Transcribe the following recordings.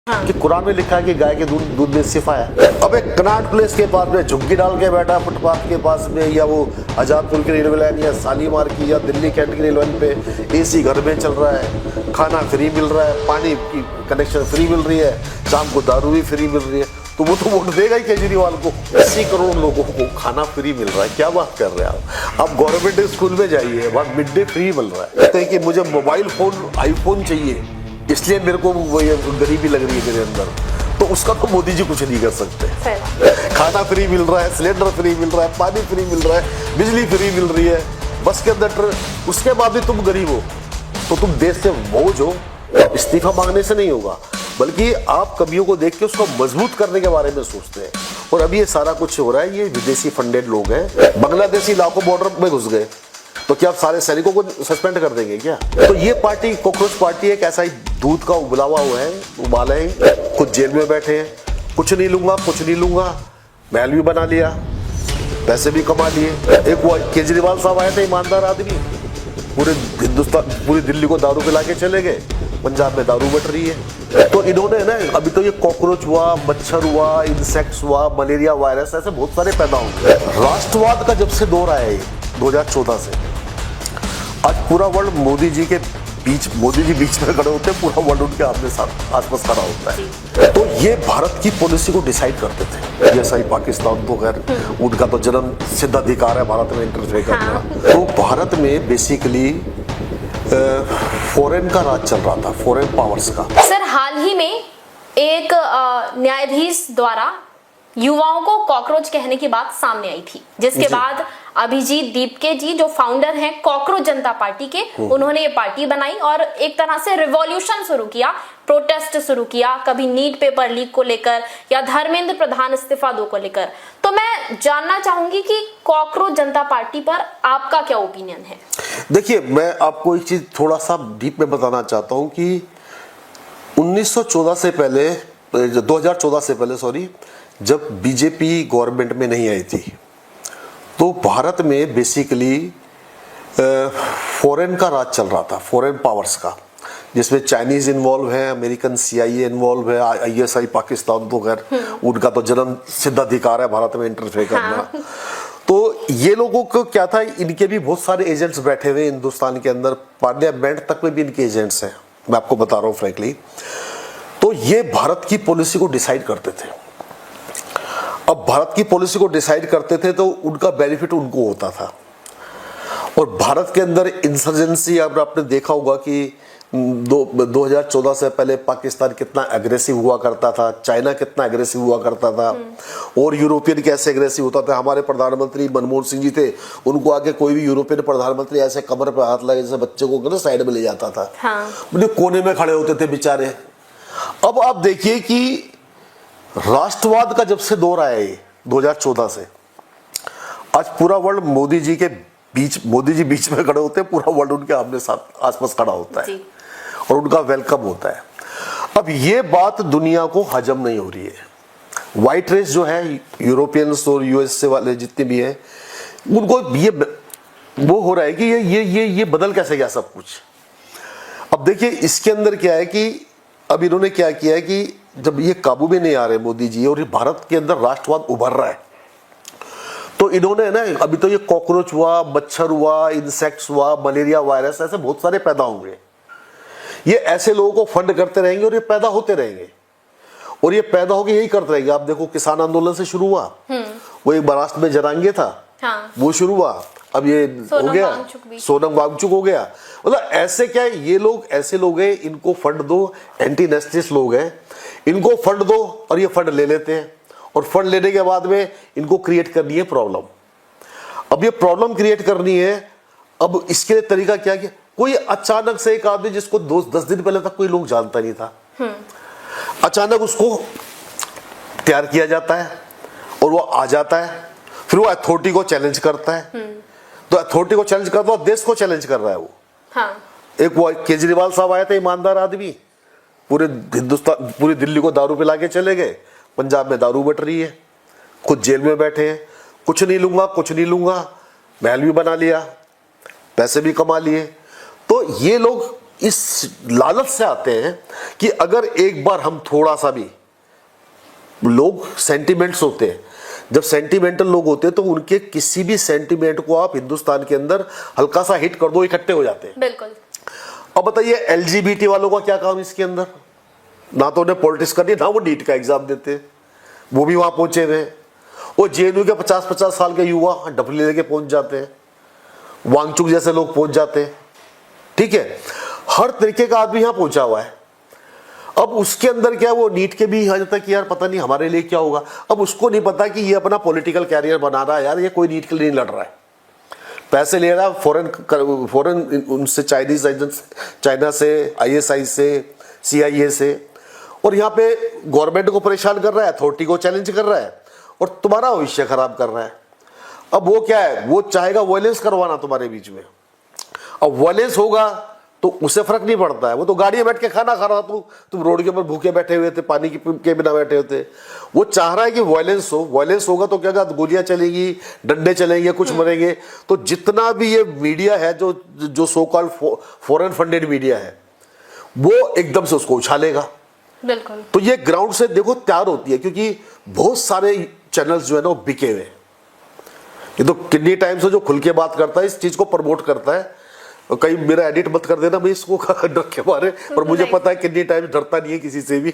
कि कुरान में लिखा है कि गाय के दूध में शिफा है। अब एक कनाट प्लेस के पास में झुग्गी डाल के बैठा फुटपाथ के पास में, या वो आजादपुर की रेलवे लाइन या शालीमार की या दिल्ली कैंट की रेलवे लाइन पे एसी घर में चल रहा है, खाना फ्री मिल रहा है, पानी की कनेक्शन फ्री मिल रही है, शाम को दारू भी फ्री मिल रही है, तो वो तो वोट देगा ही केजरीवाल को। 80 करोड़ लोगों को खाना फ्री मिल रहा है, क्या बात कर रहे हैं आप गवर्नमेंट स्कूल में जाइए, वहाँ मिड डे फ्री मिल रहा है। कहते हैं कि मुझे मोबाइल फोन आईफोन चाहिए, इसलिए मेरे को वो ये गरीबी लग रही है मेरे अंदर, तो उसका तो मोदी जी कुछ नहीं कर सकते। खाना फ्री मिल रहा है, सिलेंडर फ्री मिल रहा है, पानी फ्री मिल रहा है, बिजली फ्री मिल रही है, बस के अंदर, उसके बाद भी तुम गरीब हो तो तुम देश से बोझ हो। इस्तीफा मांगने से नहीं होगा, बल्कि आप कमियों को देख के उसको मजबूत करने के बारे में सोचते हैं। और अभी ये सारा कुछ हो रहा है, ये विदेशी फंडेड लोग हैं, बांग्लादेशी लाखों बॉर्डर में घुस गए, तो क्या आप सारे सैनिकों को सस्पेंड कर देंगे क्या? तो ये पार्टी कॉकरोच पार्टी है, कैसा ही दूध का उबला हुआ है, उबाला है, खुद जेल में बैठे हैं, कुछ नहीं लूंगा कुछ नहीं लूंगा, महल भी बना लिया, पैसे भी कमा लिए। एक वो केजरीवाल साहब आए थे, ईमानदार आदमी, पूरे हिंदुस्तान पूरी दिल्ली को दारू पिला के चले गए, पंजाब में दारू बट रही है। तो इन्होंने ना अभी तो ये कॉकरोच हुआ, मच्छर हुआ, इंसेक्ट्स हुआ, मलेरिया वायरस, ऐसे बहुत सारे पैदा हो गए। राष्ट्रवाद का जब से दौर आया है 2014 से, आज पूरा वर्ल्ड मोदी जी बीच में खड़े होते हैं, पूरा वर्ल्ड उनके आमने साथ आसपास खड़ा होता है। तो ये भारत की पॉलिसी को डिसाइड करते थे, जैसा ही पाकिस्तान तो खैर उनका तो जन्म सिद्ध अधिकार है भारत में इंटरफेयर करना। तो भारत में बेसिकली फॉरेन का राज चल रहा था, फॉरेन पावर्स का। सर, हाल ही में एक न्यायाधीश द्वारा युवाओं को कॉकरोच कहने की बात सामने आई थी, जिसके बाद अभिजीत दीपके जी जो फाउंडर हैं कॉकरोच जनता पार्टी के, उन्होंने ये पार्टी बनाई और एक तरह से रिवॉल्यूशन शुरू किया, प्रोटेस्ट शुरू किया, कभी नीट पेपर लीक को लेकर या धर्मेंद्र प्रधान इस्तीफा दो को लेकर। तो मैं जानना चाहूंगी कि कॉकरोच जनता पार्टी पर आपका क्या ओपिनियन है? देखिए, मैं आपको एक चीज थोड़ा सा डीप में बताना चाहता हूं कि 2014 से पहले जब बीजेपी गवर्नमेंट में नहीं आई थी, तो भारत में बेसिकली फॉरेन का राज चल रहा था, फॉरेन पावर्स का, जिसमें चाइनीज इन्वॉल्व है, अमेरिकन CIA इन्वॉल्व है, ISI पाकिस्तान तो खैर उनका तो जन्म सिद्ध अधिकार है भारत में इंटरफेयर करना। तो ये लोगों को क्या था, इनके भी बहुत सारे एजेंट्स बैठे हुए हिंदुस्तान के अंदर, पार्लियामेंट तक में भी इनके एजेंट्स हैं, मैं आपको बता रहा हूँ फ्रैंकली। तो ये भारत की पॉलिसी को डिसाइड करते थे। अब भारत की पॉलिसी को डिसाइड करते थे तो उनका बेनिफिट उनको होता था। और भारत के अंदर इंसर्जेंसी, अब आपने देखा होगा कि 2014 से पहले पाकिस्तान कितना एग्रेसिव हुआ करता था, चाइना कितना एग्रेसिव हुआ करता था, और यूरोपियन कैसे एग्रेसिव होता था। हमारे प्रधानमंत्री मनमोहन सिंह जी थे, उनको आके कोई भी यूरोपियन प्रधानमंत्री ऐसे कमर पे हाथ लगे जैसे बच्चे को साइड में ले जाता था, कोने में खड़े होते थे बेचारे। अब आप देखिए कि राष्ट्रवाद का जब से दौर आया है 2014 से, आज पूरा वर्ल्ड मोदी जी बीच में खड़े होते हैं, पूरा वर्ल्ड उनके आमने साथ आसपास खड़ा होता है और उनका वेलकम होता है। अब ये बात दुनिया को हजम नहीं हो रही है। व्हाइट रेस जो है, यूरोपियंस और USA वाले जितने भी हैं, उनको ये वो हो रहा है कि ये बदल कैसे गया सब कुछ। अब देखिए, इसके अंदर क्या है कि अब इन्होंने क्या किया है कि जब ये काबू में नहीं आ रहे मोदी जी और ये भारत के अंदर राष्ट्रवाद उभर रहा है, तो इन्होंने ना अभी तो ये कॉकरोच हुआ, मच्छर हुआ, इंसेक्ट्स हुआ, मलेरिया वायरस, ऐसे बहुत सारे पैदा होंगे। ये ऐसे लोगों को फंड करते रहेंगे और ये पैदा होते रहेंगे, और ये पैदा होके यही करते रहेंगे। आप देखो, किसान आंदोलन से शुरू हुआ, वो एक महाराष्ट्र में जरांगे था, वो शुरू हुआ, अब ये हो गया सोनम वांगचुक हो गया। मतलब ऐसे क्या है, ये लोग ऐसे लोग हैं, इनको फंड दो, एंटी नेशनलिस्ट लोग हैं, इनको फंड दो और ये फंड ले लेते हैं, और फंड लेने के बाद में इनको क्रिएट करनी है प्रॉब्लम। अब ये प्रॉब्लम क्रिएट करनी है, अब इसके लिए तरीका क्या किया, कोई अचानक से एक आदमी जिसको 10 दिन पहले तक कोई लोग जानता नहीं था, अचानक उसको तैयार किया जाता है और वो आ जाता है, फिर वो अथॉरिटी को चैलेंज करता है। तो अथॉरिटी को चैलेंज करता है, देश को चैलेंज कर रहा है वो। एक वो केजरीवाल साहब आए थे, ईमानदार आदमी, पूरे दिल्ली को दारू पिला के चले गए, पंजाब में दारू बट रही है, खुद जेल में बैठे हैं, कुछ नहीं लूंगा, महल भी बना लिया, पैसे भी कमा लिए। तो ये लोग इस लालच से आते हैं कि अगर एक बार हम थोड़ा सा भी, लोग सेंटिमेंट्स होते हैं, जब सेंटिमेंटल लोग होते हैं तो उनके किसी भी सेंटिमेंट को आप हिंदुस्तान के अंदर हल्का सा हिट कर दो, इकट्ठे हो जाते हैं। बिल्कुल। अब बताइए एलजीबीटी वालों का क्या काम इसके अंदर? ना तो उन्हें पॉलिटिक्स करनी, ना वो नीट का एग्जाम देते हैं, वो भी वहां पहुंचे हुए हैं। वो जेएनयू के 50-50 साल के युवा डफली लेके पहुंच जाते हैं, वांगचुक जैसे लोग पहुंच जाते हैं, ठीक है, हर तरीके का आदमी यहां पहुंचा हुआ है। अब उसके अंदर क्या, वो नीट के भी आ जाता है कि यार पता नहीं हमारे लिए क्या होगा। अब उसको नहीं पता कि ये अपना पॉलिटिकल कैरियर बना रहा है, यार ये कोई नीट के लिए नहीं लड़ रहा है, पैसे ले रहा है फॉरेन उनसे, चाइनीज एजेंट्स, चाइना से, आईएसआई से, सीआईए से, और यहाँ पे गवर्नमेंट को परेशान कर रहा है, अथॉरिटी को चैलेंज कर रहा है और तुम्हारा भविष्य खराब कर रहा है। अब वो क्या है, वो चाहेगा वायलेंस करवाना तुम्हारे बीच में। अब वायलेंस होगा तो उसे फर्क नहीं पड़ता है, वो तो गाड़ी में बैठ के खाना खा रहा था, तुम रोड के ऊपर भूखे बैठे हुए थे, पानी के बिना बैठे होते। वो चाह रहा है कि वायलेंस हो, वायलेंस होगा तो क्या होगा, गोलियां चलेंगी, डंडे चलेंगे, कुछ मरेंगे। तो जितना भी ये मीडिया है, जो so called foreign funded media है, वो एकदम से उसको उछालेगा। बिल्कुल। तो ये ग्राउंड से देखो तैयार होती है, क्योंकि बहुत सारे चैनल्स जो है ना वो बिके हुए। ये तो कितनी टाइम से जो खुल के बात करता है, इस चीज को प्रमोट करता है। और कहीं मेरा एडिट मत कर देना भाई इसको डर के मारे, पर मुझे पता है कितनी टाइम डरता नहीं है किसी से भी।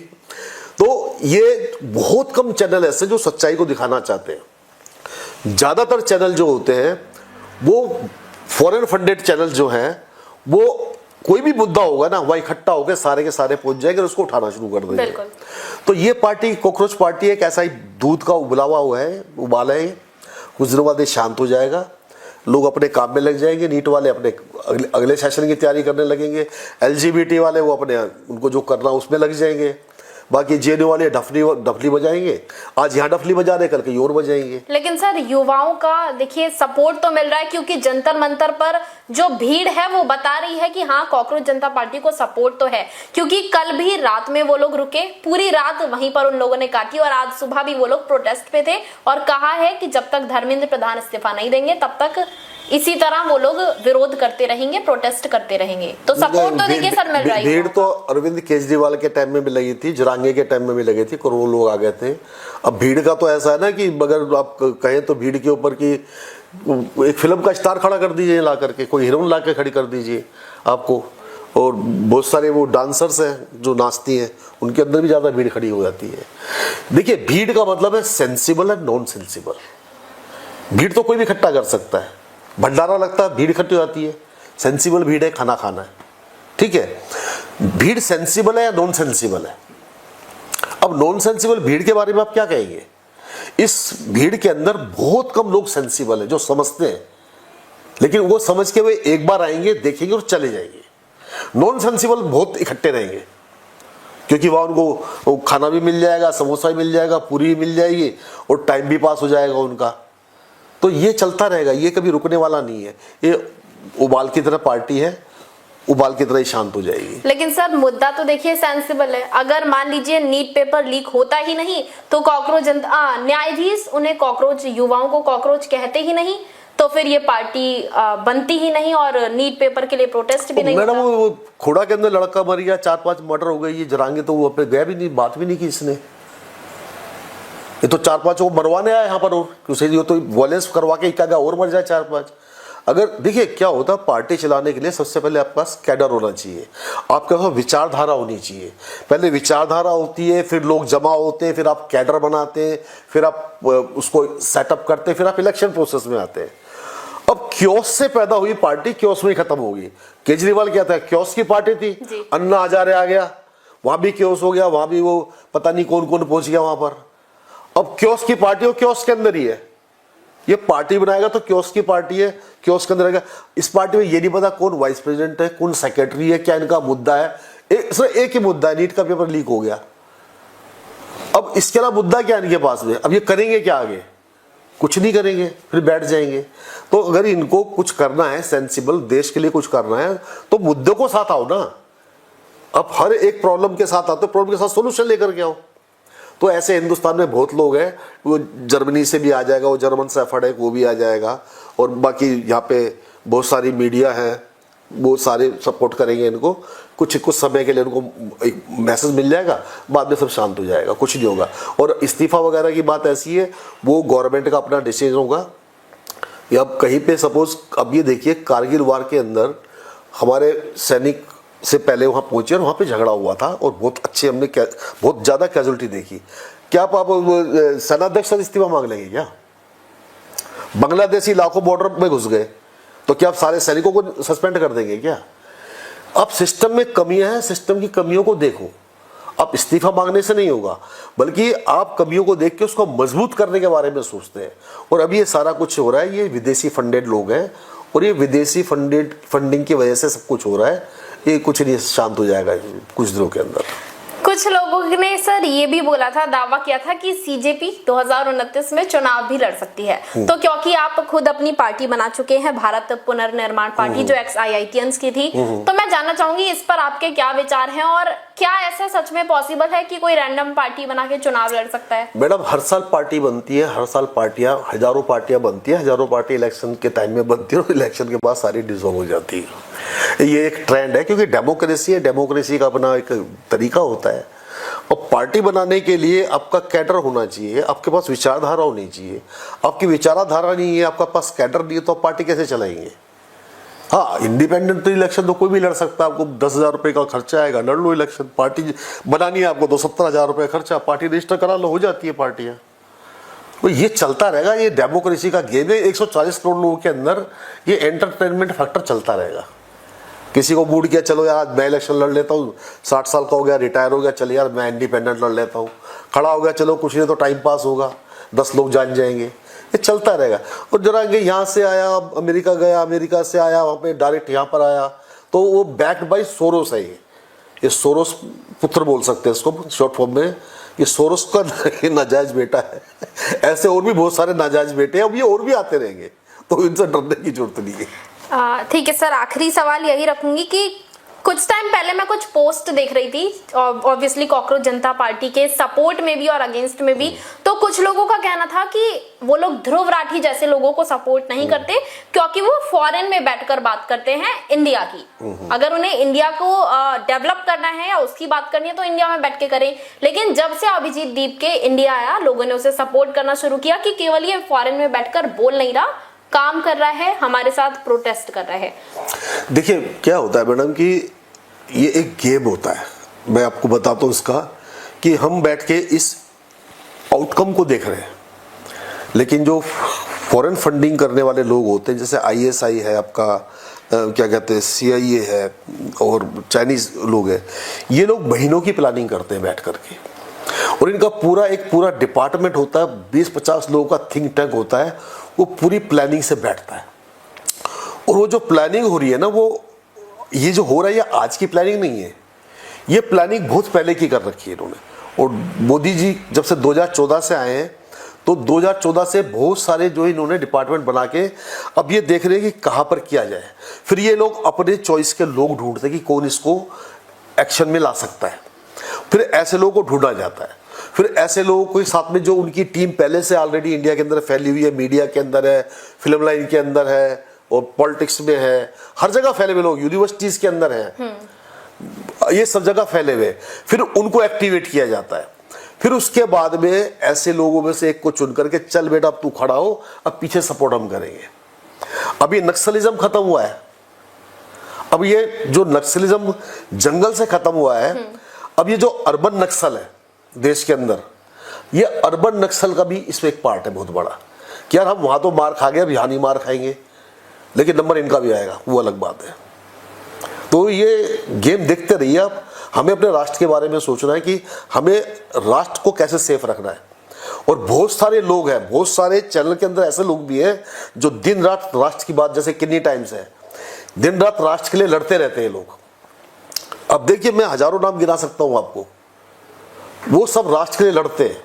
तो ये बहुत कम चैनल ऐसे जो सच्चाई को दिखाना चाहते हैं। ज्यादातर चैनल जो होते हैं वो फॉरेन फंडेड चैनल जो हैं, वो कोई भी मुद्दा होगा ना, वह इकट्ठा होकर सारे के सारे पहुंच जाएंगे और उसको उठाना शुरू कर देंगे। तो ये पार्टी, कॉकरोच पार्टी, एक ऐसा ही दूध का उबलावा हुआ है, उबाला है, कुछ दिनों बाद ये शांत हो जाएगा, लोग अपने काम में लग जाएंगे, नीट वाले अपने अगले सेशन की तैयारी करने लगेंगे, एलजीबीटी वाले वो अपने उनको जो करना उसमें लग जाएंगे, बाकी जेएनयू वाले डफली बजाएंगे, आज यहाँ डफली बजा रहे, कल कहीं और बजाएंगे। लेकिन सर युवाओं का देखिए सपोर्ट तो मिल रहा है, क्योंकि जंतर मंतर पर जो भीड़ है वो बता रही है कि हाँ कॉकरोच जनता पार्टी को सपोर्ट तो है, क्योंकि कल भी रात में वो लोग रुके, पूरी रात वहीं पर उन लोगों ने काटी और आज सुबह भी वो लोग प्रोटेस्ट पे थे और कहा है कि जब तक धर्मेंद्र प्रधान इस्तीफा नहीं देंगे तब तक इसी तरह वो लोग विरोध करते रहेंगे, प्रोटेस्ट करते रहेंगे। तो सपोर्ट तो देखिए सर मिल रहा है। भीड़ तो अरविंद केजरीवाल के टाइम में भी लगी थी, जरांगे के टाइम में भी लगी थी, करोड़ों लोग आ गए थे। अब भीड़ का तो ऐसा है ना कि अगर आप कहें तो भीड़ के ऊपर की एक फिल्म का स्टार खड़ा कर दीजिए, ला करके कोई हीरोइन ला के खड़ी कर दीजिए आपको, और बहुत सारे वो डांसर्स हैं जो नाचती हैं, उनके अंदर भी ज्यादा भीड़ खड़ी हो जाती है। देखिए भीड़ का मतलब है सेंसिबल एंड नॉन सेंसिबल। भीड़ तो कोई भी इकट्ठा कर सकता है, भंडारा लगता है भीड़ इकट्ठी हो जाती है, सेंसिबल भीड़ है, खाना खाना है, ठीक है। भीड़ सेंसिबल है या नॉन सेंसिबल है? अब नॉन सेंसिबल भीड़ के बारे में आप क्या कहेंगे? इस भीड़ के अंदर बहुत कम लोग सेंसिबल है जो समझते हैं, लेकिन वो समझ के वे एक बार आएंगे, देखेंगे और चले जाएंगे। नॉन सेंसिबल बहुत इकट्ठे रहेंगे, क्योंकि वहां उनको खाना भी मिल जाएगा, समोसा भी मिल जाएगा, पूरी भी मिल जाएगी और टाइम भी पास हो जाएगा उनका। तो ये चलता रहेगा, ये कभी रुकने वाला नहीं है। ये उबाल की तरह पार्टी है, उबाल की तरह ही शांत हो जाएगी। लेकिन सर मुद्दा तो देखिए सेंसिबल है। अगर मान लीजिए नीट पेपर लीक होता ही नहीं तो कॉकरोच जनता, न्यायाधीश उन्हें कॉकरोच, युवाओं को कॉकरोच कहते ही नहीं, तो फिर ये पार्टी बनती ही नहीं और नीट पेपर के लिए प्रोटेस्ट भी नहीं होता। मैडम वो खोड़ा के अंदर लड़का मर गया, 4-5 मर्डर हो गई, ये जरांगे तो वो पे गया भी नहीं, बात भी नहीं की इसने। ये तो 4-5 वो मरवाने आया यहाँ पर, और उसे तो वायलेंस करवा के क्या और मर जाए 4-5। अगर देखिए क्या होता है, पार्टी चलाने के लिए सबसे पहले आपके पास कैडर होना चाहिए, आपके पास विचारधारा होनी चाहिए। पहले विचारधारा होती है, फिर लोग जमा होते हैं, फिर आप कैडर बनाते हैं, फिर आप उसको सेटअप करते हैं, फिर आप इलेक्शन प्रोसेस में आते हैं। अब क्योस से पैदा हुई पार्टी क्योस में ही खत्म होगी। केजरीवाल क्या था, क्योस की पार्टी थी, अन्ना हजारे आ गया, वहां भी क्योस हो गया, वहां भी वो पता नहीं कौन कौन पहुंच गया वहां पर। अब क्योस की पार्टी हो, क्योस के अंदर ही है, ये पार्टी बनाएगा तो क्योस की पार्टी है, क्योस के अंदर रहेगा। इस पार्टी में ये नहीं पता कौन वाइस प्रेसिडेंट है, कौन सेक्रेटरी है, क्या इनका मुद्दा है। एक ही मुद्दा है, नीट का पेपर लीक हो गया। अब इसके अलावा मुद्दा क्या है इनके पास में? अब ये करेंगे क्या आगे? कुछ नहीं करेंगे, फिर बैठ जाएंगे। तो अगर इनको कुछ करना है सेंसिबल, देश के लिए कुछ करना है, तो मुद्दों को साथ आओ ना। अब हर एक प्रॉब्लम के साथ आते, प्रॉब्लम के साथ सोल्यूशन लेकर के आओ। तो ऐसे हिंदुस्तान में बहुत लोग हैं, वो जर्मनी से भी आ जाएगा, वो जर्मन शेफर्ड है वो भी आ जाएगा, और बाकी यहाँ पे बहुत सारी मीडिया है वो सारे सपोर्ट करेंगे इनको, कुछ समय के लिए उनको एक मैसेज मिल जाएगा, बाद में सब शांत हो जाएगा, कुछ नहीं होगा। और इस्तीफा वगैरह की बात ऐसी है, वो गवर्नमेंट का अपना डिसीजन होगा। या अब कहीं पे सपोज, अब ये देखिए कारगिल वार के अंदर हमारे सैनिक से पहले वहाँ पहुंचे और वहाँ पे झगड़ा हुआ था और बहुत अच्छे हमने बहुत ज़्यादा कैजुअलिटी देखी। क्या आप सेनाध्यक्ष से इस्तीफा मांग लेंगे क्या? बांग्लादेशी लाखों बॉर्डर में घुस गए तो क्या आप सारे सैनिकों को सस्पेंड कर देंगे क्या? अब सिस्टम में कमियां हैं, सिस्टम की कमियों को देखो। अब इस्तीफा मांगने से नहीं होगा, बल्कि आप कमियों को देख के उसको मजबूत करने के बारे में सोचते हैं। और अभी ये सारा कुछ हो रहा है, ये विदेशी फंडेड लोग हैं और ये विदेशी फंडिंग की वजह से सब कुछ हो रहा है। ये कुछ नहीं शांत हो जाएगा कुछ दिनों के अंदर। कुछ लोगों ने सर ये भी बोला था, दावा किया था कि सीजेपी 2029 में चुनाव भी लड़ सकती है। तो क्योंकि आप खुद अपनी पार्टी बना चुके हैं, भारत पुनर्निर्माण पार्टी, जो एक्स IITians की थी, तो मैं जानना चाहूंगी इस पर आपके क्या विचार हैं और क्या ऐसा सच में पॉसिबल है कि कोई रैंडम पार्टी बना के चुनाव लड़ सकता है? मैडम, हर साल पार्टी बनती है, हर साल पार्टियां, हजारों पार्टियां बनती है, हजारों पार्टी इलेक्शन के टाइम में बनती है और इलेक्शन के बाद सारी डिसॉल्व हो जाती है। ये एक ट्रेंड है, क्योंकि डेमोक्रेसी है, डेमोक्रेसी का अपना एक तरीका होता है। और पार्टी बनाने के लिए आपका कैडर होना चाहिए, आपके पास विचारधारा होनी चाहिए। आपकी विचारधारा नहीं है, आपका पास कैडर नहीं है, तो आप पार्टी कैसे चलाएंगे? हाँ, इंडिपेंडेंट इलेक्शन तो कोई भी लड़ सकता है। आपको 10,000 रुपये का खर्चा आएगा, लड़ लो इलेक्शन। पार्टी बनानी है आपको तो 17,000 रुपये खर्चा, पार्टी रजिस्टर करा लो, हो जाती है पार्टियां। तो ये चलता रहेगा, ये डेमोक्रेसी का गेम है। 140 करोड़ लोगों के अंदर ये एंटरटेनमेंट फैक्टर चलता रहेगा। किसी को मूड किया, चलो यार मैं इलेक्शन लड़ लेता हूँ, 60 साल का हो गया, रिटायर हो गया, चलिए यार मैं इंडिपेंडेंट लड़ लेता हूँ, खड़ा हो गया, चलो कुछ नहीं तो टाइम पास होगा, 10 लोग जान जाएंगे, ये चलता रहेगा। और जरा कि यहाँ से आया अमेरिका गया, अमेरिका से आया वहाँ पे डायरेक्ट यहाँ पर आया, तो वो बैक्ड बाई सोरोस है। ये सोरोस पुत्र बोल सकते हैं इसको शॉर्ट फॉर्म में। ये सोरोस का नाजायज बेटा है। ऐसे और भी बहुत सारे नाजायज बेटे हैं, अब ये और भी आते रहेंगे, तो इनसे डरने की जरूरत नहीं है। ठीक है सर, आखिरी सवाल यही रखूंगी कि कुछ टाइम पहले मैं कुछ पोस्ट देख रही थी, ऑब्वियसली कॉकरोच जनता पार्टी के सपोर्ट में भी और अगेंस्ट में भी। तो कुछ लोगों का कहना था कि वो लोग ध्रुव राठी जैसे लोगों को सपोर्ट नहीं करते, क्योंकि वो फॉरेन में बैठकर बात करते हैं इंडिया की। अगर उन्हें इंडिया को डेवलप करना है या उसकी बात करनी है तो इंडिया में बैठ के करें। लेकिन जब से अभिजीत दीप के इंडिया आया, लोगों ने उसे सपोर्ट करना शुरू किया कि केवल ये फॉरेन में बैठकर बोल नहीं रहा, काम कर रहा है, हमारे साथ प्रोटेस्ट कर रहा है। देखिए क्या होता है मैडम कि ये एक गेम होता है। मैं आपको बताता हूँ इसका, कि हम बैठ के इस आउटकम को देख रहे हैं, लेकिन जो फॉरेन फंडिंग करने वाले लोग होते हैं, जैसे ISI है आपका, क्या कहते हैं CIA है, और चाइनीज लोग हैं, ये लोग महीनों की प्लानिंग करते हैं बैठ करके। और इनका पूरा डिपार्टमेंट होता है, 20-50 लोगों का थिंक टैंक होता है, वो पूरी प्लानिंग से बैठता है। और वो जो प्लानिंग हो रही है ना, वो ये जो हो रहा है, ये आज की प्लानिंग नहीं है, ये प्लानिंग बहुत पहले की कर रखी है इन्होंने। और मोदी जी जब से 2014 से आए हैं, तो 2014 से बहुत सारे जो इन्होंने डिपार्टमेंट बना के अब ये देख रहे हैं कि कहाँ पर किया जाए। फिर ये लोग अपने चॉइस के लोग ढूंढते हैं कि कौन इसको एक्शन में ला सकता है। फिर ऐसे लोगों को ढूंढा जाता है। फिर ऐसे लोगों को साथ में जो उनकी टीम पहले से ऑलरेडी इंडिया के अंदर फैली हुई है, मीडिया के अंदर है, फिल्म लाइन के अंदर है, और पॉलिटिक्स में है, हर जगह फैले हुए लोग, यूनिवर्सिटीज के अंदर हैं, ये सब जगह फैले हुए। फिर उनको एक्टिवेट किया जाता है। फिर उसके बाद में ऐसे लोगों में से एक को चुन करके, चल बेटा अब तू खड़ा हो, अब पीछे सपोर्ट हम करेंगे। अब ये नक्सलिज्म खत्म हुआ है, अब ये जो नक्सलिज्म जंगल से खत्म हुआ है, अब ये जो अर्बन नक्सल है देश के अंदर, ये अर्बन नक्सल का भी इसमें एक पार्ट है बहुत बड़ा, कि यार हम वहां तो मार खा गए, अब यहाँ नहीं मार खाएंगे, लेकिन नंबर इनका भी आएगा, वो अलग बात है। तो ये गेम देखते रहिए आप। हमें अपने राष्ट्र के बारे में सोचना है कि हमें राष्ट्र को कैसे सेफ रखना है। और बहुत सारे लोग हैं, बहुत सारे चैनल के अंदर ऐसे लोग भी हैं जो दिन रात राष्ट्र की बात, जैसे किन्नी टाइम्स है, दिन रात राष्ट्र के लिए लड़ते रहते हैं लोग। अब देखिए मैं हजारों नाम गिना सकता हूं आपको, वो सब राष्ट्र के लिए लड़ते हैं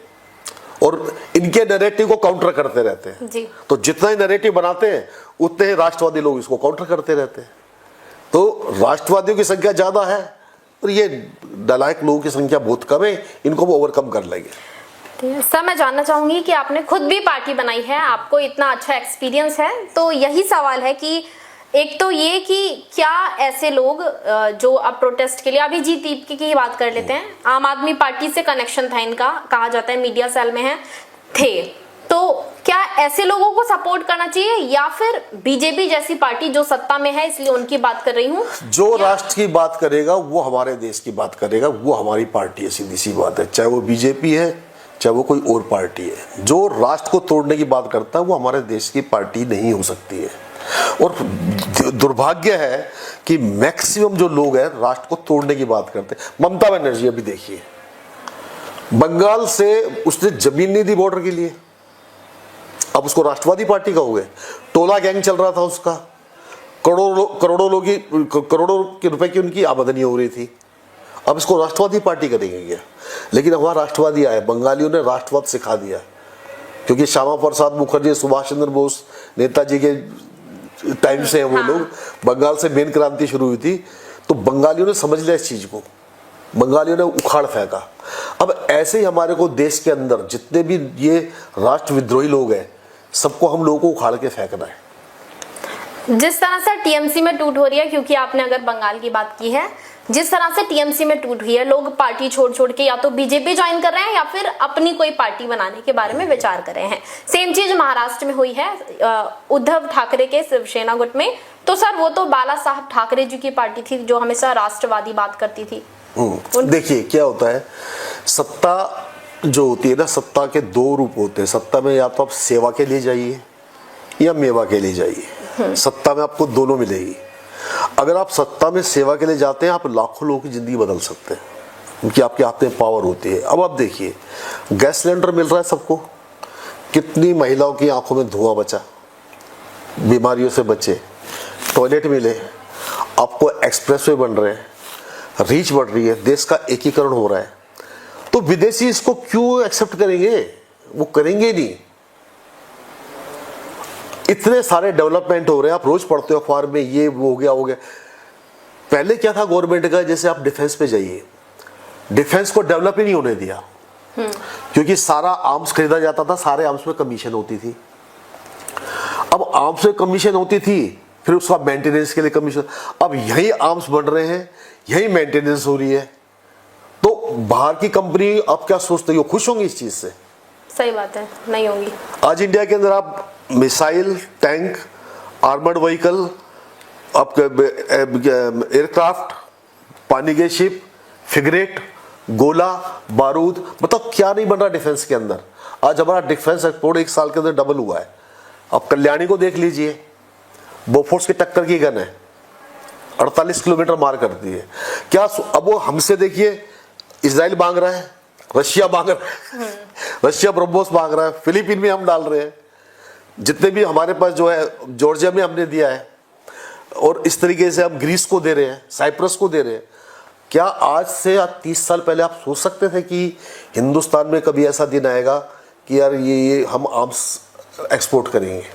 और इनके नैरेटिव को काउंटर करते रहते हैं जी। तो जितना ही नैरेटिव बनाते हैं उतने ही राष्ट्रवादी लोग इसको काउंटर करते रहते हैं। तो राष्ट्रवादियों की संख्या ज्यादा है और ये नालायक लोगों की संख्या बहुत कम है, इनको वो ओवरकम कर लेंगे। सर मैं जानना चाहूंगी कि आपने खुद भी पार्टी बनाई है, आपको इतना अच्छा एक्सपीरियंस है, तो यही सवाल है कि एक तो ये कि क्या ऐसे लोग जो अब प्रोटेस्ट के लिए, अभिजीत दीपके की ही बात कर लेते हैं, आम आदमी पार्टी से कनेक्शन था इनका, कहा जाता है मीडिया सेल में है थे, तो क्या ऐसे लोगों को सपोर्ट करना चाहिए या फिर बीजेपी जैसी पार्टी जो सत्ता में है, इसलिए उनकी बात कर रही हूँ। जो राष्ट्र की बात करेगा वो हमारे देश की बात करेगा, वो हमारी पार्टी है, सीधी सी बात है, चाहे वो बीजेपी है चाहे वो कोई और पार्टी है। जो राष्ट्र को तोड़ने की बात करता है वो हमारे देश की पार्टी नहीं हो सकती है। और दुर्भाग्य है कि मैक्सिमम जो लोग हैं राष्ट्र को तोड़ने की बात करते हैं। ममता बनर्जी अभी देखिए, बंगाल से उसने जमीन नहीं दी बॉर्डर के लिए, अब उसको राष्ट्रवादी पार्टी कहोगे। टोला गैंग चल रहा था उसका, करोड़ों के रुपए की उनकी आमदनी हो रही थी, अब इसको राष्ट्रवादी पार्टी करेंगे क्या? लेकिन वहां राष्ट्रवादी आए, बंगालियों ने राष्ट्रवाद सिखा दिया, क्योंकि श्यामा प्रसाद मुखर्जी, सुभाष चंद्र बोस, नेताजी के टाइम से है वो लोग। बंगाल से मेन क्रांति शुरू हुई थी, तो बंगालियों ने समझ लिया इस चीज को, बंगालियों ने उखाड़ फेंका। अब ऐसे ही हमारे को देश के अंदर जितने भी ये राष्ट्र विद्रोही लोग हैं, सबको हम लोगों को उखाड़ के फेंकना है। जिस तरह से टीएमसी में टूट हो रही है, क्योंकि आपने अगर बंगाल की बात की है, जिस तरह से टीएमसी में टूट हुई है, लोग पार्टी छोड़ छोड़ के या तो बीजेपी ज्वाइन कर रहे हैं या फिर अपनी कोई पार्टी बनाने के बारे में विचार कर रहे हैं। सेम चीज महाराष्ट्र में हुई है उद्धव ठाकरे के शिवसेना गुट में। तो सर वो तो बाला साहब ठाकरे जी की पार्टी थी जो हमेशा राष्ट्रवादी बात करती थी। देखिए क्या होता है, सत्ता जो होती है ना, सत्ता के दो रूप होते हैं। सत्ता में या तो आप सेवा के लिए जाइए या मेवा के लिए जाइए, सत्ता में आपको दोनों मिलेगी। अगर आप सत्ता में सेवा के लिए जाते हैं, आप लाखों लोगों की जिंदगी बदल सकते हैं, क्योंकि आपके हाथ में पावर होती है। अब आप देखिए, गैस सिलेंडर मिल रहा है सबको, कितनी महिलाओं की आंखों में धुआं बचा, बीमारियों से बचे, टॉयलेट मिले, आपको एक्सप्रेसवे बन रहे हैं, रीच बढ़ रही है, देश का एकीकरण हो रहा है। तो विदेशी इसको क्यों एक्सेप्ट करेंगे? वो करेंगे नहीं। इतने सारे डेवलपमेंट हो रहे हैं, आप रोज पढ़ते हो अखबार में, ये वो हो गया हो गया। पहले क्या था गवर्नमेंट का, जैसे आप डिफेंस पे जाइए, डिफेंस को डेवलप ही नहीं होने दिया, क्योंकि सारा आर्म्स खरीदा जाता था, सारे आर्म्स में कमीशन होती थी। अब आर्म्स में कमीशन होती थी, फिर उसका मेंटेनेंस के लिए कमीशन। अब यही आर्म्स बन रहे हैं, यही मेंटेनेंस हो रही है, तो बाहर की कंपनी आप क्या सोचते हो, खुश होंगी इस चीज से? सही बात है, नहीं होंगी। आज इंडिया के अंदर आप मिसाइल, टैंक, आर्मर्ड व्हीकल, आपके एयरक्राफ्ट, पानी के शिप, फ्रिगेट, गोला बारूद, मतलब क्या नहीं बन रहा डिफेंस के अंदर। आज हमारा डिफेंस एक्सपोर्ट 1 साल के अंदर डबल हुआ है। आप कल्याणी को देख लीजिए, बोफोर्स की टक्कर की गन है, 48 किलोमीटर मार करती है। क्या अब वो हमसे देखिए, इजराइल मांग रहा है, रशिया मांग रहा है, रशिया ब्रह्मोस मांग रहा है, फिलीपीन में हम डाल रहे हैं, जितने भी हमारे पास जो है जॉर्जिया में हमने दिया है, और इस तरीके से हम ग्रीस को दे रहे हैं, साइप्रस को दे रहे हैं। क्या आज से 30 साल पहले आप सोच सकते थे कि हिंदुस्तान में कभी ऐसा दिन आएगा कि यार ये हम आर्म्स एक्सपोर्ट करेंगे?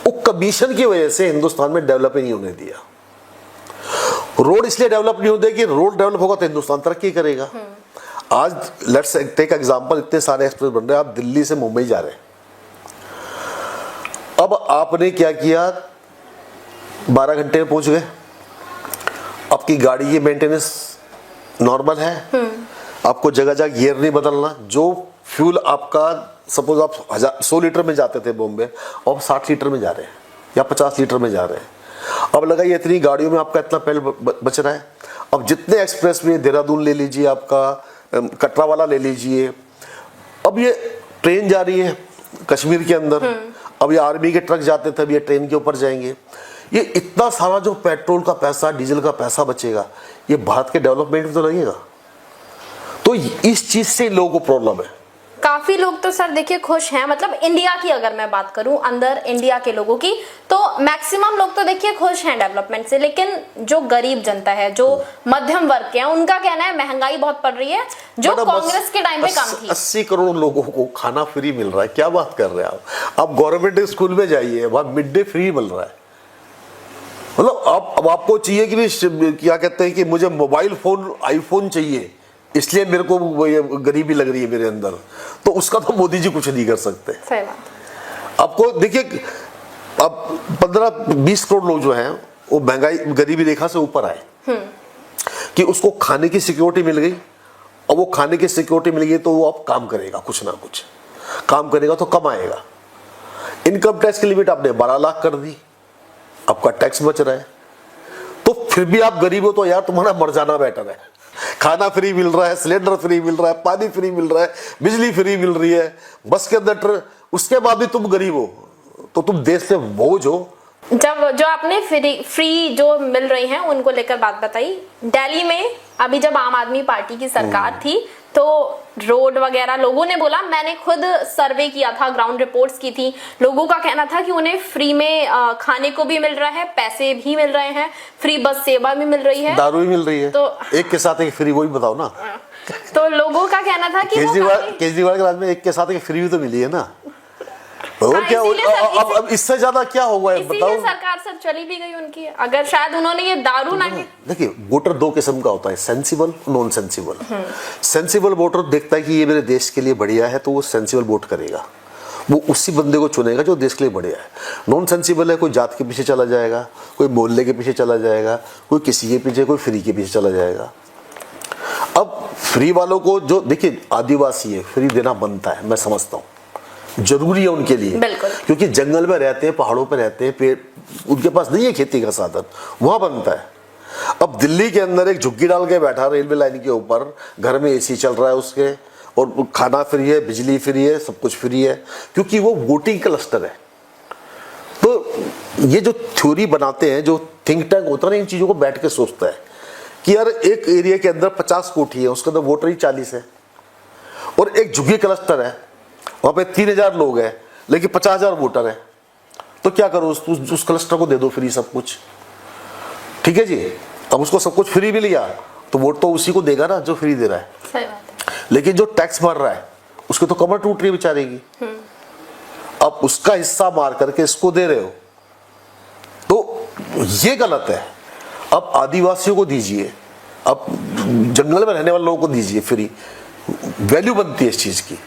वो कमीशन की वजह से हिंदुस्तान में डेवलप ही नहीं होने दिया। रोड इसलिए डेवलप नहीं होते कि रोड डेवलप होगा तो हिंदुस्तान तरक्की करेगा। आज लेट्स टेक एग्जांपल, इतने सारे एक्सप्रेस बन रहे हैं, आप दिल्ली से मुंबई जा रहे हैं, अब आपने क्या किया, 12 घंटे में पहुंच गए, आपकी गाड़ी की मेंटेनेंस नॉर्मल है, आपको जगह जगह गियर नहीं बदलना। जो फ्यूल आपका, सपोज आप 100 लीटर में जाते थे बॉम्बे, अब 60 लीटर में जा रहे हैं या 50 लीटर में जा रहे हैं। अब लगा ये इतनी गाड़ियों में आपका इतना तेल बच रहा है। अब जितने एक्सप्रेस में, देहरादून ले लीजिए, आपका कटरा वाला ले लीजिए, अब ये ट्रेन जा रही है कश्मीर के अंदर, अब ये आर्मी के ट्रक जाते थे, अब ये ट्रेन के ऊपर जाएंगे। ये इतना सारा जो पेट्रोल का पैसा, डीजल का पैसा बचेगा, ये भारत के डेवलपमेंट में तो लगेगा। तो इस चीज से लोगों को प्रॉब्लम है। काफी लोग तो सर देखिए खुश हैं, मतलब इंडिया की अगर मैं बात करूं, अंदर इंडिया के लोगों की, तो मैक्सिमम लोग तो देखिए खुश हैं डेवलपमेंट से। लेकिन जो गरीब जनता है, जो मध्यम वर्ग के हैं, उनका कहना है महंगाई बहुत पड़ रही है, जो कांग्रेस के टाइम पे कम थी। 80 करोड़ लोगों को खाना फ्री मिल रहा है, क्या बात कर रहे हैं आप? आप गवर्नमेंट स्कूल में जाइए, वहां मिड डे फ्री मिल रहा है। मतलब अब आपको चाहिए कि क्या कहते हैं कि मुझे मोबाइल फोन, आईफोन चाहिए, इसलिए मेरे को गरीबी लग रही है मेरे अंदर, तो उसका तो मोदी जी कुछ नहीं कर सकते। सही बात। आपको देखिए, अब 15-20 करोड़ लोग जो हैं वो महंगाई गरीबी रेखा से ऊपर आए कि उसको खाने की सिक्योरिटी मिल गई, और वो खाने की सिक्योरिटी मिल गई तो वो अब काम करेगा, कुछ ना कुछ काम करेगा तो कमाएगा। इनकम टैक्स की लिमिट आपने 12 लाख कर दी, आपका टैक्स बच रहा है, तो फिर भी आप गरीब हो तो यार तुम्हारा मर जाना बेटर है। खाना फ्री मिल रहा है, सिलेंडर फ्री मिल रहा है, पानी फ्री मिल रहा है, बिजली फ्री मिल रही है, बस के अंदर, उसके बाद भी तुम गरीब हो तो तुम देश से बोझ हो। जब जो आपने फ्री जो मिल रही हैं उनको लेकर बात बताई, दिल्ली में अभी जब आम आदमी पार्टी की सरकार थी तो रोड वगैरह लोगों ने बोला, मैंने खुद सर्वे किया था, ग्राउंड रिपोर्ट्स की थी, लोगों का कहना था कि उन्हें फ्री में खाने को भी मिल रहा है, पैसे भी मिल रहे हैं, फ्री बस सेवा भी मिल रही है, दारू भी मिल रही है, तो एक के साथ एक फ्री, वही बताओ ना। तो लोगों का कहना था कि केजरीवाल के राज में एक के साथ एक फ्री भी तो मिली है ना, और क्या अब इससे ज्यादा क्या होगा बताओ। सरकार सर चली भी गई उनकी, अगर शायद उन्होंने ये दारू ना। देखिए वोटर दो किस्म का होता है, sensible, non sensible. Sensible voter देखता है कि ये मेरे देश के लिए बढ़िया है तो वो सेंसिबल वोट करेगा, वो उसी बंदे को चुनेगा जो देश के लिए बढ़िया है। नॉन सेंसिबल है, कोई जात के पीछे चला जाएगा, कोई मोहल्ले के पीछे चला जाएगा, कोई किसी के पीछे, कोई फ्री के पीछे चला जाएगा। अब फ्री वालों को जो देखिए आदिवासी है, फ्री देना बनता है, मैं समझता हूँ जरूरी है उनके लिए, क्योंकि जंगल में रहते हैं, पहाड़ों पे रहते हैं, पेड़ उनके पास नहीं है खेती का साधन, वहां बनता है। अब दिल्ली के अंदर एक झुग्गी डाल के बैठा रेलवे लाइन के ऊपर, घर में एसी चल रहा है उसके, और खाना फ्री है, बिजली फ्री है, सब कुछ फ्री है, क्योंकि वो वोटिंग क्लस्टर है। तो ये जो थ्योरी बनाते हैं, जो थिंक टैंक होता है ना, इन चीजों को बैठ के सोचता है कि यार एक एरिया के अंदर 50 कोठी है, उसके अंदर वोटर ही 40 है, और एक झुग्गी क्लस्टर है, वहां पे 3000 लोग हैं लेकिन 50,000 वोटर है, तो क्या करो, उस क्लस्टर को दे दो फ्री सब कुछ, ठीक है जी। अब उसको सब कुछ फ्री मिल गया तो वोट तो उसी को देगा ना जो फ्री दे रहा है। सही बात है। लेकिन जो टैक्स भर रहा है उसके तो कमर टूट रही है बेचारेगी, अब उसका हिस्सा मार करके इसको दे रहे हो, तो ये गलत है। अब आदिवासियों को दीजिए, अब जंगल में रहने वाले लोगों को दीजिए फ्री, वैल्यू बनती है इस चीज की।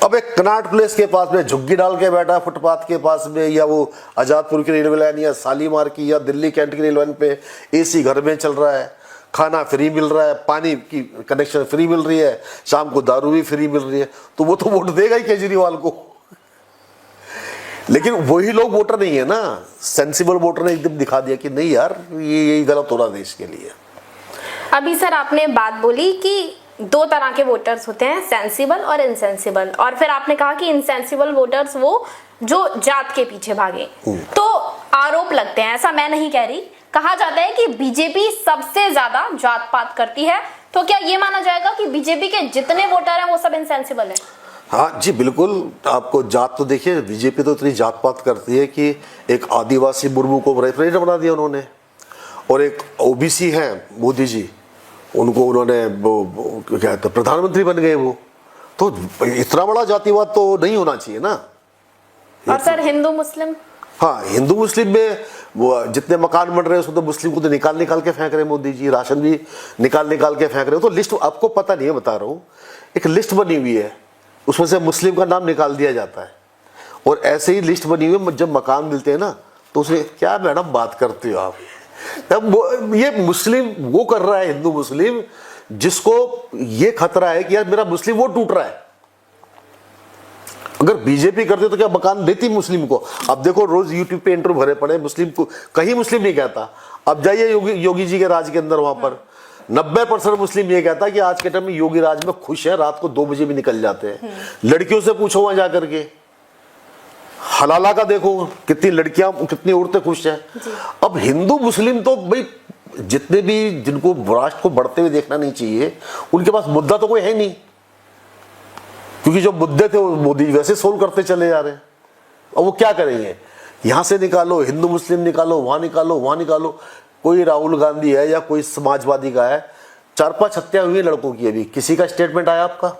अब एक कनाट प्लेस के पास में झुग्गी डाल के बैठा फुटपाथ के पास में, या वो आजादपुर की रेलवे लाइन या शालीमार की या दिल्ली कैंट की रेलवे लाइन पे एसी घर में चल रहा है, खाना फ्री मिल रहा है, पानी की कनेक्शन फ्री मिल रही है, शाम को दारू भी फ्री मिल रही है, तो वो तो वोट देगा ही केजरीवाल को। लेकिन वही लोग वोटर नहीं है ना, सेंसिबल वोटर ने एकदम दिखा दिया कि नहीं यार ये गलत हो रहा देश के लिए। अभी सर आपने बात बोली कि दो तरह के वोटर्स होते हैं, सेंसिबल और इनसेंसिबल, और फिर आपने कहा कि इनसेंसिबल वोटर्स वो जो जात के पीछे भागे। तो आरोप लगते हैं, ऐसा मैं नहीं कह रही, कहा जाता है कि बीजेपी सबसे ज्यादा जात पात करती है, तो क्या ये माना जाएगा कि बीजेपी के जितने वोटर हैं वो सब इनसेंसिबल हैं? हाँ जी बिल्कुल, आपको जात तो देखिए, बीजेपी तो इतनी जात पात करती है कि एक आदिवासी मुर्मू को प्रेसिडेंट बना दिया उन्होंने, और एक ओबीसी है मोदी जी, उनको उन्होंने वो क्या कहते प्रधानमंत्री बन गए वो, तो इतना बड़ा जातिवाद तो नहीं होना चाहिए ना। और सर हिंदू मुस्लिम, हाँ हिंदू मुस्लिम में वो जितने मकान बन रहे हैं उसको तो मुस्लिम को तो निकाल निकाल के फेंक रहे हैं मोदी जी, राशन भी निकाल निकाल के फेंक रहे हो, तो लिस्ट आपको पता नहीं है, बता रहा हूँ, एक लिस्ट बनी हुई है, उसमें से मुस्लिम का नाम निकाल दिया जाता है, और ऐसे ही लिस्ट बनी हुई है, जब मकान मिलते हैं ना तो उसमें क्या मैडम बात करते हो आप, तब ये मुस्लिम वो कर रहा है, हिंदू मुस्लिम, जिसको ये खतरा है कि यार मेरा मुस्लिम वोट टूट रहा है। अगर बीजेपी करते तो क्या मकान देती मुस्लिम को? अब देखो रोज यूट्यूब पे इंटरव्यू भरे पड़े मुस्लिम को, कहीं मुस्लिम नहीं कहता। अब जाइए योगी जी के राज के अंदर, वहां पर 90% मुस्लिम ये कहता है कि आज के टाइम में योगी राज में खुश है, रात को 2 बजे भी निकल जाते हैं। लड़कियों से पूछो वहां जाकर के, हलाला का देखो कितनी लड़कियां, कितनी औरतें खुश हैं। अब हिंदू मुस्लिम तो भाई जितने भी जिनको राष्ट्र को बढ़ते हुए देखना नहीं चाहिए, उनके पास मुद्दा तो कोई है नहीं, क्योंकि जो मुद्दे थे वो मोदी वैसे सोल्व करते चले जा रहे हैं। और वो क्या करेंगे, यहां से निकालो, हिंदू मुस्लिम निकालो, वहां निकालो, वहां निकालो। कोई राहुल गांधी है या कोई समाजवादी का है, 4-5 हत्या हुई है लड़कों की, अभी किसी का स्टेटमेंट आया आपका?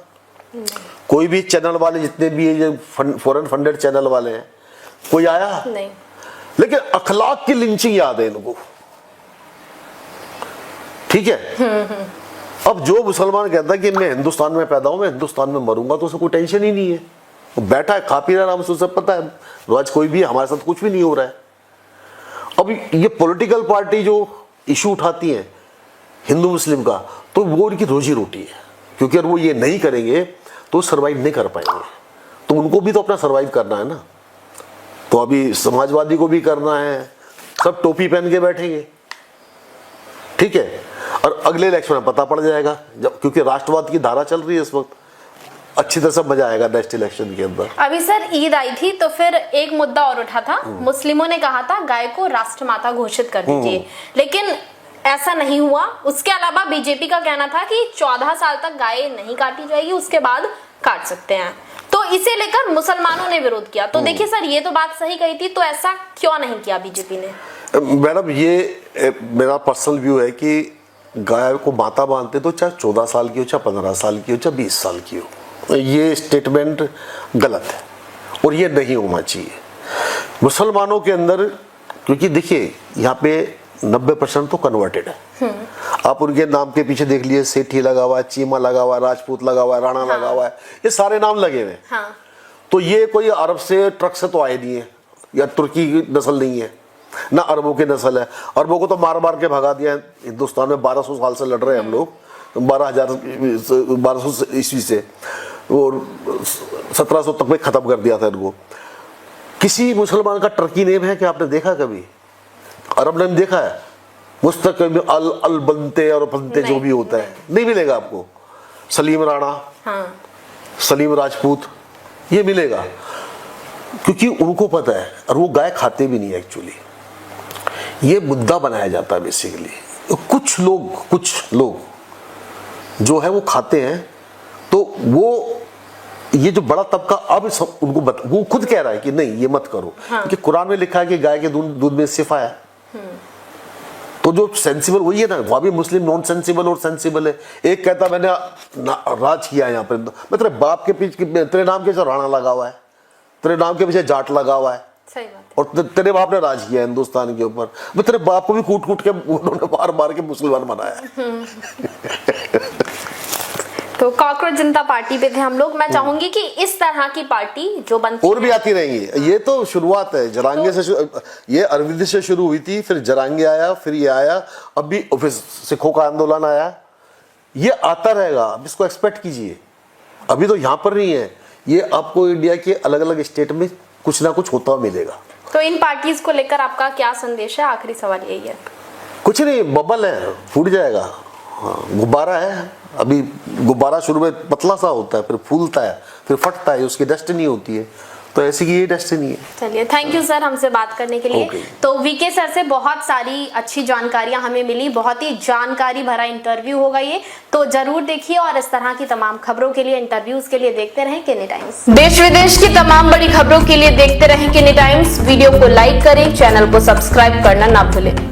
कोई भी चैनल वाले जितने भी फॉरेन फंडेड चैनल वाले हैं, कोई आया नहीं। लेकिन अखलाक की लिंचिंग याद है इनको, ठीक है। अब जो मुसलमान कहता है कि मैं हिंदुस्तान में पैदा हूं, मैं हिंदुस्तान में मरूंगा, तो उसे कोई टेंशन ही नहीं है। वो बैठा है, खा पी रहा है आराम से, उसे पता है आज कोई भी हमारे साथ कुछ भी नहीं हो रहा है। अब ये पॉलिटिकल पार्टी जो इशू उठाती है हिंदू मुस्लिम का, तो वो उनकी रोजी रोटी है, क्योंकि अगर वो ये नहीं करेंगे तो सर्वाइव नहीं कर पाएंगे। तो उनको भी तो अपना सर्वाइव करना है ना। तो अभी समाजवादी को भी करना है, सब टोपी पहन के बैठेंगे, ठीक है। और अगले इलेक्शन में पता पड़ जाएगा, जब क्योंकि राष्ट्रवाद की धारा चल रही है इस वक्त, अच्छी तरह से मजा आएगा नेक्स्ट इलेक्शन के अंदर। अभी सर ईद आई थी तो फिर एक मुद्दा और उठा था, मुस्लिमों ने कहा था गाय को राष्ट्रमाता घोषित कर दीजिए, लेकिन ऐसा नहीं हुआ। उसके अलावा बीजेपी का कहना था कि 14 साल तक गाय नहीं काटी जाएगी, उसके बाद काट सकते हैं। तो इसे लेकर मुसलमानों ने विरोध किया। तो देखिए सर, ये तो बात सही कही थी, तो ऐसा क्यों नहीं किया बीजेपी ने? मैडम, ये मेरा पर्सनल व्यू है कि गाय को माता मानते तो चाहे 14 साल की हो, चाहे 15 साल की हो, चाहे 20 साल की हो, ये स्टेटमेंट गलत है और ये नहीं होना चाहिए मुसलमानों के अंदर। क्योंकि देखिए यहाँ पे 90% तो कन्वर्टेड है। आप उनके नाम के पीछे देख लिए, सेठी लगा हुआ है, चीमा लगा हुआ है, राजपूत लगा हुआ है, राणा लगा हुआ है, ये सारे नाम लगे हुए हैं। हाँ। तो ये कोई अरब से ट्रक से तो आए नहीं है, या तुर्की की नस्ल नहीं है, ना अरबों की नस्ल है। अरबों को तो मार मार के भगा दिया है। हिंदुस्तान में 1200 साल से लड़ रहे हैं हम लोग, 1200 ईस्वी से, और 1700 तक में खत्म कर दिया था इनको। किसी मुसलमान का टर्की नेम है क्या आपने देखा कभी? अरब नेम देखा है? मुस्तकिल अल बनते और बनते जो भी होता है, नहीं मिलेगा आपको। सलीम राणा, हाँ। सलीम राजपूत, ये मिलेगा, क्योंकि उनको पता है। और वो गाय खाते भी नहीं है एक्चुअली। ये मुद्दा बनाया जाता है बेसिकली। कुछ लोग जो है वो खाते हैं, तो वो ये जो बड़ा तबका अब उनको वो खुद कह रहा है कि नहीं ये मत करो। हाँ। क्योंकि कुरान में लिखा है कि गाय के दूध में शिफा है। तो जो सेंसिबल वही है ना, वहां भी मुस्लिम नॉन सेंसिबल और सेंसिबल है। एक कहता मैंने राज किया यहाँ पे, मैं तेरे बाप के पीछे, तेरे नाम के पीछे राणा लगा हुआ है, तेरे नाम के पीछे जाट लगा हुआ है, सही बात है। और तेरे बाप ने राज किया हिंदुस्तान के ऊपर। मैं तेरे बाप को भी कूट कूट के उन्होंने मार मार के मुसलमान बनाया। तो कॉकरोच जनता पार्टी पे थे हम लोग। मैं चाहूंगी कि इस तरह की पार्टी जो बनती और भी आती रहेंगी। ये तो शुरुआत है, जरांगे से ये अरविंद से शुरू हुई थी, फिर जरांगे आया, फिर ये आया, अब भी सिखों का आंदोलन आया। ये आता रहेगा, अब इसको एक्सपेक्ट कीजिए। अभी तो यहाँ पर नहीं है, ये आपको इंडिया के अलग अलग स्टेट में कुछ ना कुछ होता मिलेगा। तो इन पार्टीज को लेकर आपका क्या संदेश है? आखिरी सवाल यही है। कुछ नहीं, बबल है, फूट जाएगा। हाँ, गुब्बारा है। अभी गुब्बारा शुरू में पतला सा होता है, फिर फूलता है, फिर फटता है, उसकी डेस्टिनी होती है। तो ऐसी की ये डेस्टिनी है। चलिए, थैंक यू सर हमसे बात करने के लिए। तो वीके सर से बहुत सारी अच्छी जानकारियां हमें मिली। बहुत ही जानकारी भरा इंटरव्यू होगा ये, तो जरूर देखिए। और इस तरह की तमाम खबरों के लिए, इंटरव्यूज के लिए देखते रहें केनी टाइम्स। देश विदेश की तमाम बड़ी खबरों के लिए देखते रहें केनी टाइम्स। वीडियो को लाइक करें, चैनल को सब्सक्राइब करना ना भूलें।